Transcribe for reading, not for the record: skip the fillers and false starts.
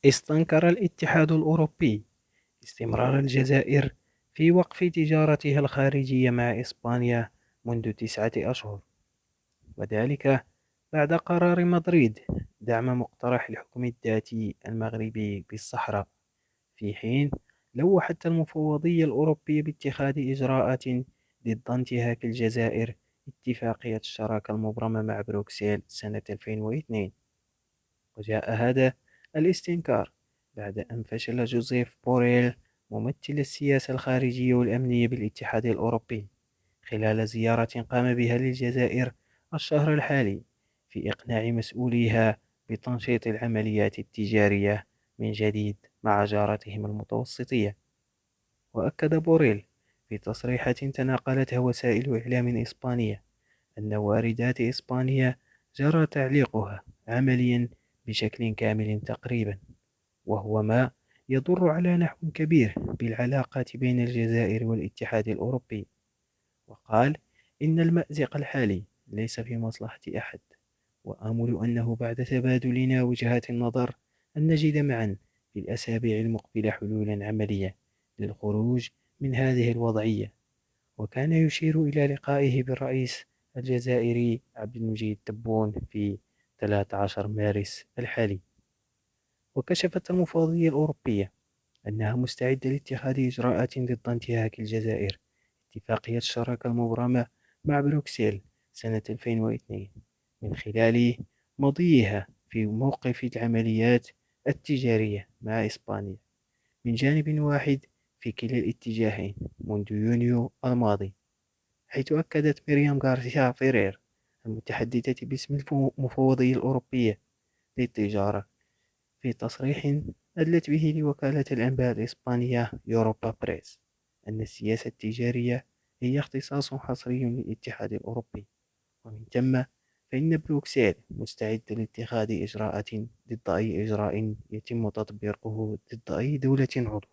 استنكر الاتحاد الأوروبي استمرار الجزائر في وقف تجارتها الخارجية مع إسبانيا منذ 9 أشهر، وذلك بعد قرار مدريد دعم مقترح الحكم الذاتي المغربي بالصحراء، في حين لوحت المفوضية الأوروبية باتخاذ إجراءات ضد انتهاك الجزائر اتفاقية الشراكة المبرمة مع بروكسل سنة 2002. وجاء هذا الاستنكار بعد أن فشل جوزيف بوريل ممثل السياسة الخارجية والأمنية بالاتحاد الأوروبي خلال زيارة قام بها للجزائر الشهر الحالي في إقناع مسؤوليها بتنشيط العمليات التجارية من جديد مع جارتهم المتوسطية. وأكد بوريل في تصريحات تناقلتها وسائل إعلام إسبانية أن واردات إسبانيا جرى تعليقها عمليا بشكل كامل تقريبا، وهو ما يضر على نحو كبير بالعلاقات بين الجزائر والاتحاد الأوروبي. وقال إن المأزق الحالي ليس في مصلحة أحد، وآمل أنه بعد تبادلنا وجهات النظر أن نجد معا في الأسابيع المقبلة حلولا عملية للخروج من هذه الوضعية. وكان يشير إلى لقائه بالرئيس الجزائري عبد المجيد تبون في 13 مارس الحالي. وكشفت المفوضية الأوروبية أنها مستعدة لاتخاذ إجراءات ضد انتهاك الجزائر اتفاقية الشراكة المبرمة مع بروكسل سنة 2002 من خلال مضيها في موقف العمليات التجارية مع إسبانيا من جانب واحد في كلا الاتجاهين منذ يونيو الماضي، حيث أكدت مريم غارسيا فيرير المتحدثة باسم المفوضية الأوروبية للتجارة في تصريح أدلت به لوكالة الأنباء الإسبانية يوروبا بريس أن السياسة التجارية هي اختصاص حصري للاتحاد الأوروبي، ومن ثم فإن بروكسل مستعدة لاتخاذ إجراءات ضد أي إجراء يتم تطبيقه ضد أي دولة عضو.